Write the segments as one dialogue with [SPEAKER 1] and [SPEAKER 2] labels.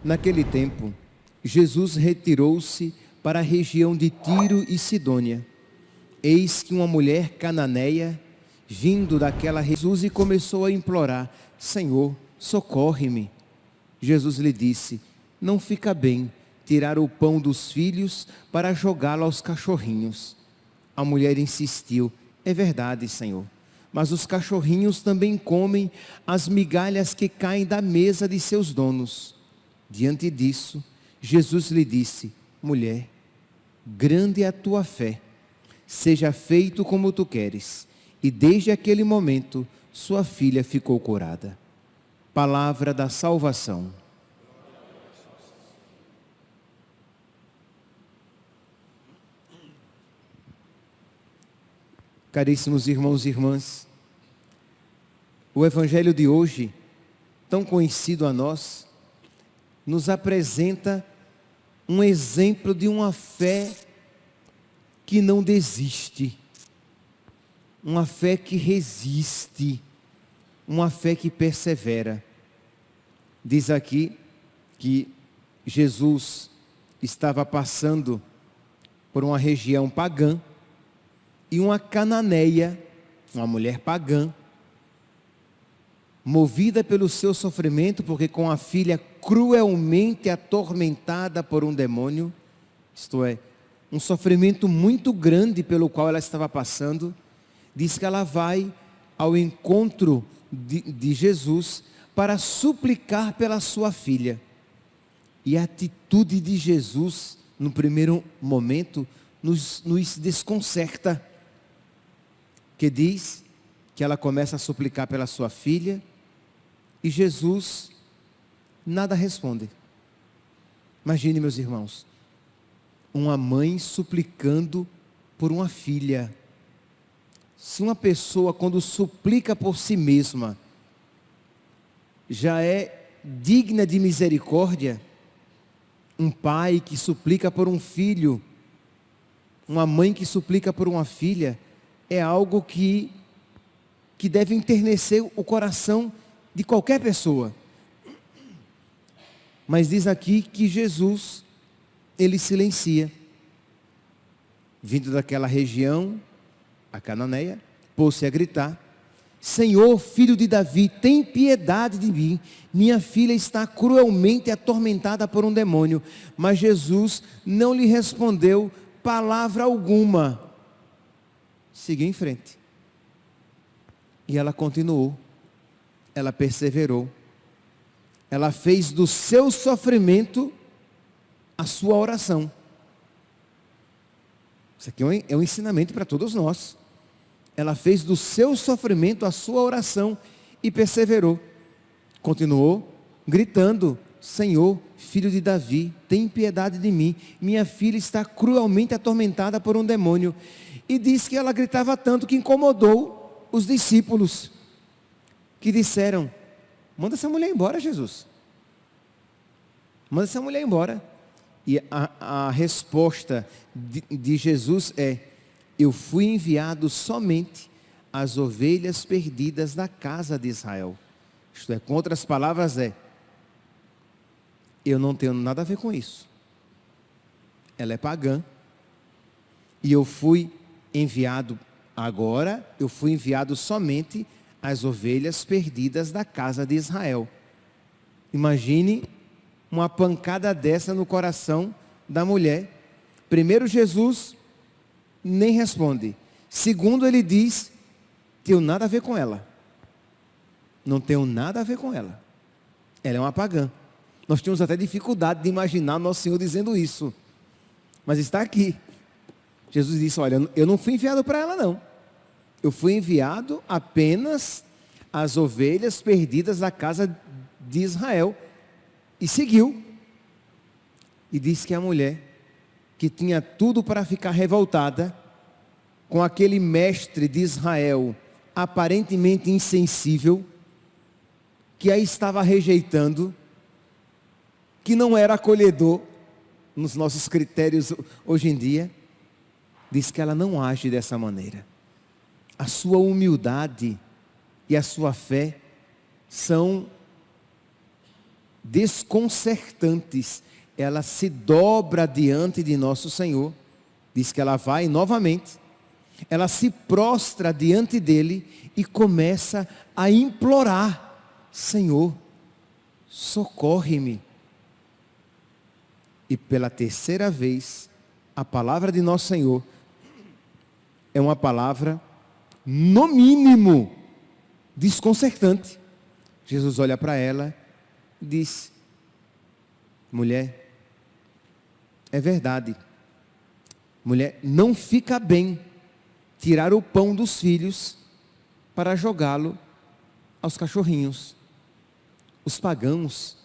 [SPEAKER 1] Naquele tempo, Jesus retirou-se para a região de Tiro e Sidônia. Eis que uma mulher cananeia, vindo daquela Jesus, e começou a implorar: Senhor, socorre-me. Jesus lhe disse: não fica bem tirar o pão dos filhos para jogá-lo aos cachorrinhos. A mulher insistiu: é verdade, Senhor, mas os cachorrinhos também comem as migalhas que caem da mesa de seus donos. Diante disso, Jesus lhe disse: mulher, grande é a tua fé, seja feito como tu queres. E desde aquele momento, sua filha ficou curada. Palavra da salvação. Caríssimos irmãos e irmãs, o Evangelho de hoje, tão conhecido a nós, nos apresenta um exemplo de uma fé que não desiste, uma fé que resiste, uma fé que persevera. Diz aqui que Jesus estava passando por uma região pagã e uma cananeia, uma mulher pagã, movida pelo seu sofrimento, porque com a filha cruelmente atormentada por um demônio, isto é, um sofrimento muito grande pelo qual ela estava passando, diz que ela vai ao encontro de Jesus para suplicar pela sua filha. E a atitude de Jesus, no primeiro momento, nos desconcerta, que diz que ela começa a suplicar pela sua filha, e Jesus nada responde. Imagine, meus irmãos, uma mãe suplicando por uma filha. Se uma pessoa, quando suplica por si mesma, já é digna de misericórdia, um pai que suplica por um filho, uma mãe que suplica por uma filha, é algo que deve enternecer o coração de qualquer pessoa. Mas diz aqui que Jesus, ele silencia. Vindo daquela região, a cananeia, pôs-se a gritar: Senhor, filho de Davi, tem piedade de mim. Minha filha está cruelmente atormentada por um demônio. Mas Jesus não lhe respondeu palavra alguma. Seguiu em frente. E ela continuou. Ela perseverou. Ela fez do seu sofrimento a sua oração. Isso aqui é um ensinamento para todos nós. Ela fez do seu sofrimento a sua oração e perseverou. Continuou gritando: Senhor, filho de Davi, tem piedade de mim. Minha filha está cruelmente atormentada por um demônio. E diz que ela gritava tanto que incomodou os discípulos, que disseram: manda essa mulher embora, Jesus. Manda essa mulher embora. E a resposta de Jesus é: eu fui enviado somente às ovelhas perdidas da casa de Israel. Isto é, com outras palavras eu não tenho nada a ver com isso. Ela é pagã. E eu fui enviado agora, eu fui enviado somente às ovelhas perdidas da casa de Israel. Imagine uma pancada dessa no coração da mulher. Primeiro, Jesus nem responde. Segundo, ele diz: tenho nada a ver com ela. Não tenho nada a ver com ela. Ela é uma pagã. Nós tínhamos até dificuldade de imaginar Nosso Senhor dizendo isso. Mas está aqui. Jesus disse: olha, eu não fui enviado para ela não. Eu fui enviado apenas às ovelhas perdidas da casa de Israel. E seguiu. E disse que a mulher, que tinha tudo para ficar revoltada com aquele mestre de Israel, aparentemente insensível, que a estava rejeitando, que não era acolhedor nos nossos critérios hoje em dia, diz que ela não age dessa maneira. A sua humildade e a sua fé são desconcertantes, ela se dobra diante de nosso Senhor. Diz que ela vai novamente, ela se prostra diante dele e começa a implorar: Senhor, socorre-me. E pela terceira vez, a palavra de nosso Senhor é uma palavra, no mínimo, desconcertante. Jesus olha para ela e diz: mulher, é verdade. Mulher, não fica bem tirar o pão dos filhos para jogá-lo aos cachorrinhos. Os pagãos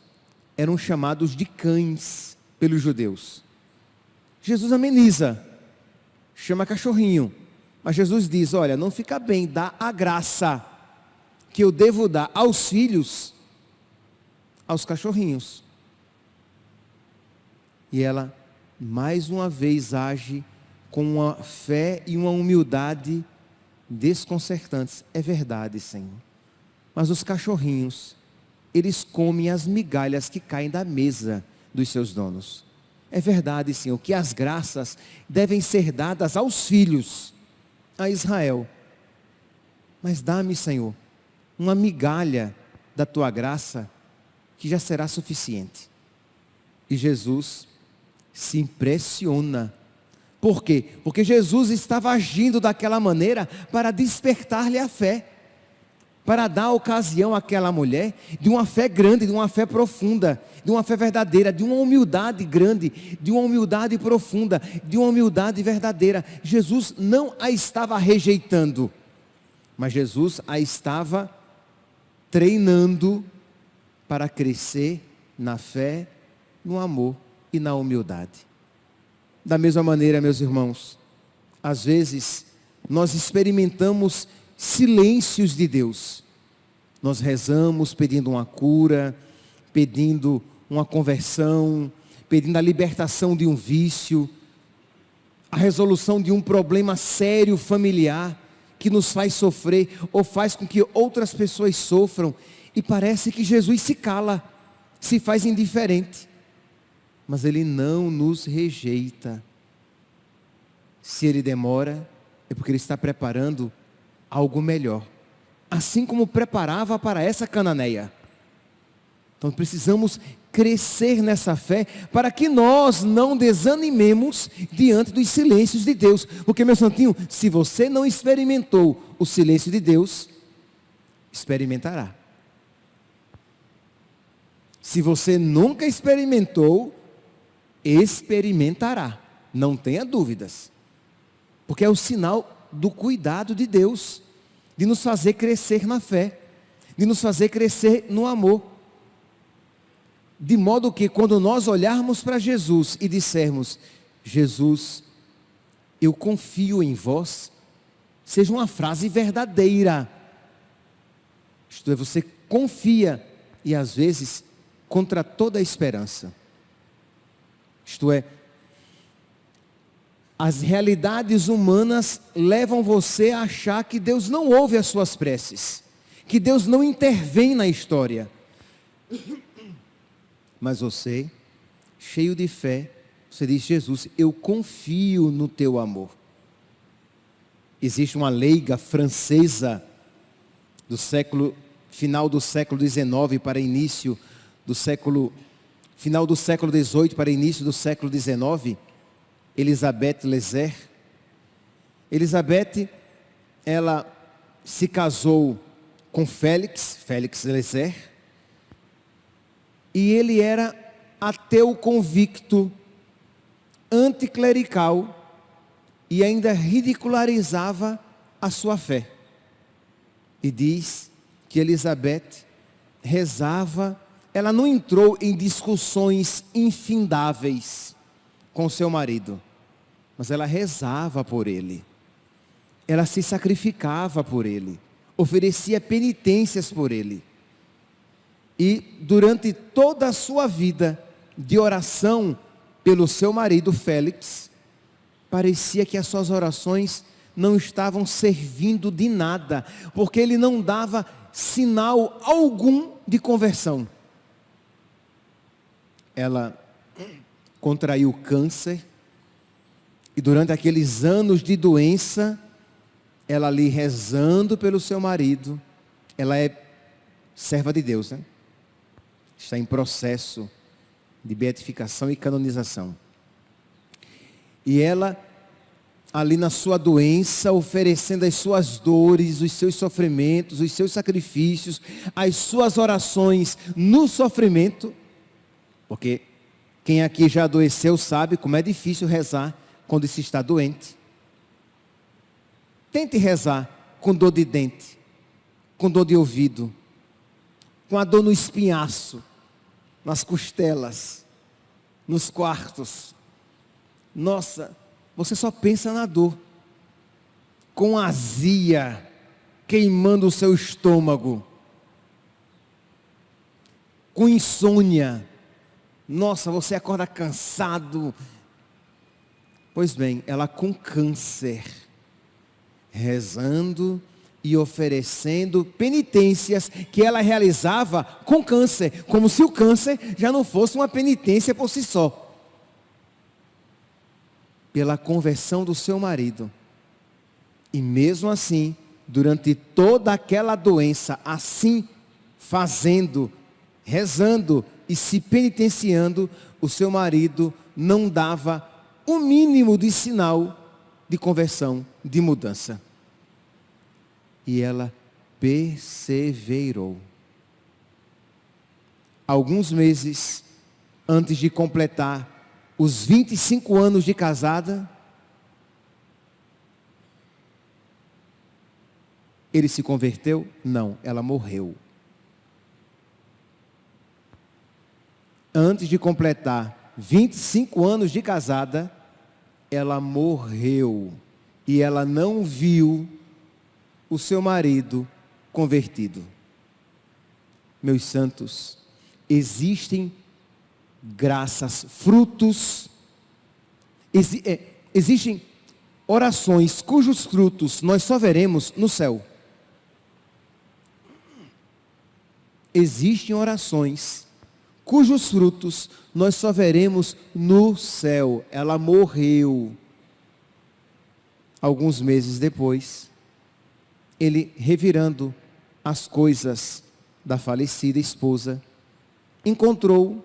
[SPEAKER 1] eram chamados de cães pelos judeus. Jesus ameniza, chama cachorrinho. Mas Jesus diz: olha, não fica bem dar a graça que eu devo dar aos filhos, aos cachorrinhos. E ela, mais uma vez, age com uma fé e uma humildade desconcertantes. É verdade, Senhor. Mas os cachorrinhos, eles comem as migalhas que caem da mesa dos seus donos. É verdade, Senhor, que as graças devem ser dadas aos filhos, a Israel. Mas dá-me, Senhor, uma migalha da tua graça, que já será suficiente. E Jesus se impressiona. Por quê? Porque Jesus estava agindo daquela maneira para despertar-lhe a fé, para dar ocasião àquela mulher de uma fé grande, de uma fé profunda, de uma fé verdadeira, de uma humildade grande, de uma humildade profunda, de uma humildade verdadeira. Jesus não a estava rejeitando, mas Jesus a estava treinando para crescer na fé, no amor e na humildade. Da mesma maneira, meus irmãos, às vezes nós experimentamos silêncios de Deus. Nós rezamos pedindo uma cura, pedindo uma conversão, pedindo a libertação de um vício, a resolução de um problema sério familiar que nos faz sofrer ou faz com que outras pessoas sofram, e parece que Jesus se cala, se faz indiferente. Mas Ele não nos rejeita. Se Ele demora, é porque Ele está preparando algo melhor, assim como preparava para essa cananeia. Então precisamos crescer nessa fé, para que nós não desanimemos diante dos silêncios de Deus. Porque, meu santinho, se você não experimentou o silêncio de Deus, experimentará. Se você nunca experimentou, experimentará. Não tenha dúvidas. Porque é o sinal do cuidado de Deus, de nos fazer crescer na fé, de nos fazer crescer no amor. De modo que quando nós olharmos para Jesus e dissermos: Jesus, eu confio em vós, seja uma frase verdadeira. Isto é, você confia, e às vezes contra toda a esperança. Isto é, as realidades humanas levam você a achar que Deus não ouve as suas preces, que Deus não intervém na história. Mas você, cheio de fé, você diz: Jesus, eu confio no teu amor. Existe uma leiga francesa do final do século XIX para início do século, final do século XVIII para início do século XIX, Elisabeth Lézer. Elisabeth, ela se casou com Félix Lézer, e ele era ateu convicto, anticlerical, e ainda ridicularizava a sua fé. E diz que Elisabeth rezava, ela não entrou em discussões infindáveis com seu marido, mas ela rezava por ele, ela se sacrificava por ele, oferecia penitências por ele. E durante toda a sua vida de oração pelo seu marido Félix, parecia que as suas orações não estavam servindo de nada, porque ele não dava sinal algum de conversão. ela contraiu câncer, e durante aqueles anos de doença, ela ali rezando pelo seu marido, ela é serva de Deus, né? Está em processo de beatificação e canonização. E ela, ali na sua doença, oferecendo as suas dores, os seus sofrimentos, os seus sacrifícios, as suas orações no sofrimento, porque quem aqui já adoeceu sabe como é difícil rezar quando se está doente. Tente rezar com dor de dente, com dor de ouvido, com a dor no espinhaço, nas costelas, nos quartos. Nossa, você só pensa na dor, com azia, queimando o seu estômago, com insônia. Nossa, você acorda cansado. Pois bem, ela com câncer, rezando e oferecendo penitências que ela realizava com câncer, como se o câncer já não fosse uma penitência por si só. Pela conversão do seu marido. E mesmo assim, durante toda aquela doença, assim fazendo, rezando e se penitenciando, o seu marido não dava o mínimo de sinal de conversão, de mudança. E ela perseverou. Alguns meses antes de completar os 25 anos de casada, ele se converteu? Não, ela morreu. Antes de completar 25 anos de casada, ela morreu. E ela não viu o seu marido convertido. Meus santos, existem graças, frutos, existem orações cujos frutos nós só veremos no céu. Existem orações cujos frutos nós só veremos no céu. Ela morreu. Alguns meses depois, ele, revirando as coisas da falecida esposa, encontrou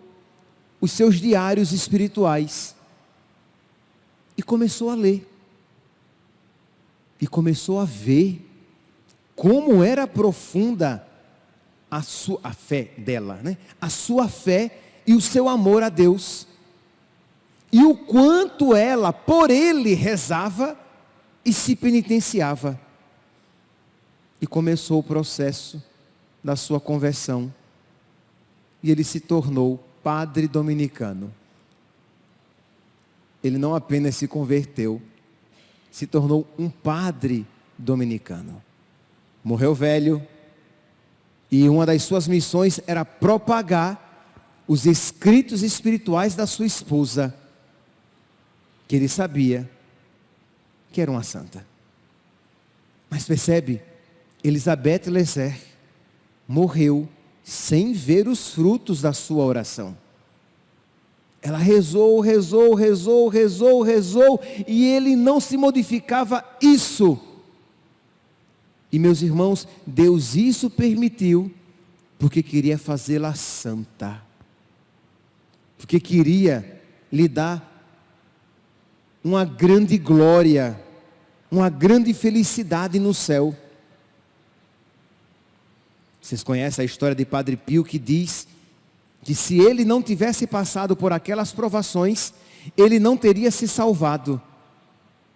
[SPEAKER 1] os seus diários espirituais e começou a ler. E começou a ver como era profunda a fé dela, né? A sua fé e o seu amor a Deus. E o quanto ela, por ele, rezava e se penitenciava. E começou o processo da sua conversão. E ele se tornou padre dominicano. Ele não apenas se converteu, se tornou um padre dominicano. Morreu velho, e uma das suas missões era propagar os escritos espirituais da sua esposa, que ele sabia que era uma santa. Mas percebe, Elizabeth Lezer morreu sem ver os frutos da sua oração. Ela rezou, e ele não se modificava isso. E meus irmãos, Deus isso permitiu, porque queria fazê-la santa. Porque queria lhe dar uma grande glória, uma grande felicidade no céu. Vocês conhecem a história de Padre Pio, que diz que se ele não tivesse passado por aquelas provações, ele não teria se salvado.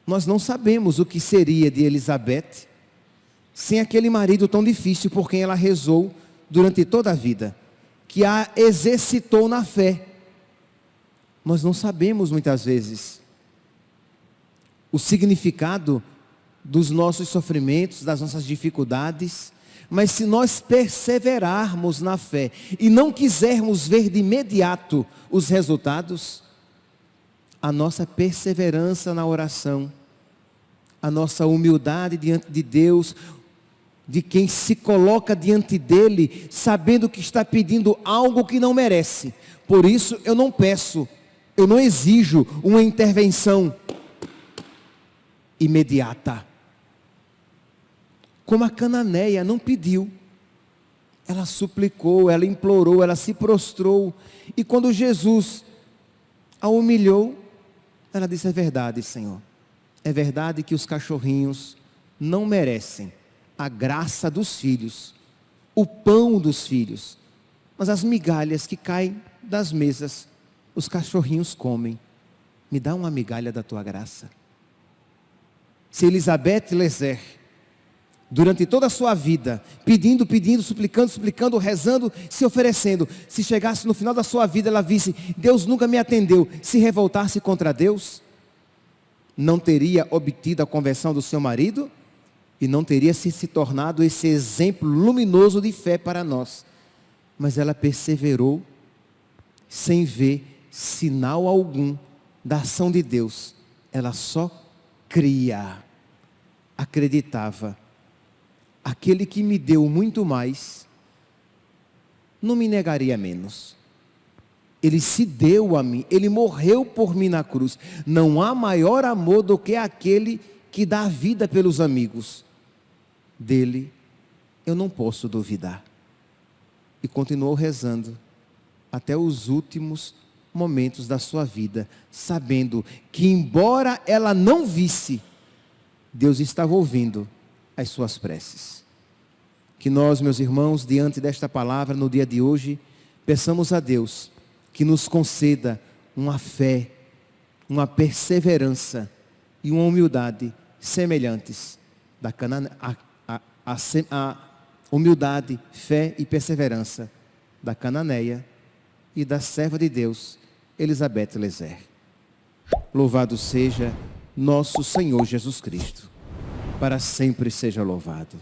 [SPEAKER 1] Nós não sabemos o que seria de Elizabeth sem aquele marido tão difícil por quem ela rezou durante toda a vida, que a exercitou na fé. Nós não sabemos muitas vezes o significado dos nossos sofrimentos, das nossas dificuldades, mas se nós perseverarmos na fé e não quisermos ver de imediato os resultados, a nossa perseverança na oração, a nossa humildade diante de Deus, de quem se coloca diante dele, sabendo que está pedindo algo que não merece. Por isso eu não peço, eu não exijo uma intervenção imediata. Como a cananeia não pediu, ela suplicou, ela implorou, ela se prostrou. E quando Jesus a humilhou, ela disse: é verdade, Senhor. É verdade que os cachorrinhos não merecem a graça dos filhos, o pão dos filhos, mas as migalhas que caem das mesas, os cachorrinhos comem. Me dá uma migalha da tua graça. Se Elizabeth Lezer, durante toda a sua vida, pedindo, suplicando, rezando, se oferecendo, se chegasse no final da sua vida, ela visse: Deus nunca me atendeu, se revoltasse contra Deus, não teria obtido a conversão do seu marido e não teria se tornado esse exemplo luminoso de fé para nós. Mas ela perseverou sem ver sinal algum da ação de Deus. Ela só cria, acreditava. Aquele que me deu muito mais, não me negaria menos. Ele se deu a mim, ele morreu por mim na cruz. Não há maior amor do que aquele que dá a vida pelos amigos. Dele eu não posso duvidar. E continuou rezando até os últimos momentos da sua vida, sabendo que, embora ela não visse, Deus estava ouvindo as suas preces. Que nós, meus irmãos, diante desta palavra, no dia de hoje, peçamos a Deus que nos conceda uma fé, uma perseverança e uma humildade semelhantes a humildade, fé e perseverança da cananeia e da serva de Deus, Elizabeth Lezer. Louvado seja nosso Senhor Jesus Cristo. Para sempre seja louvado.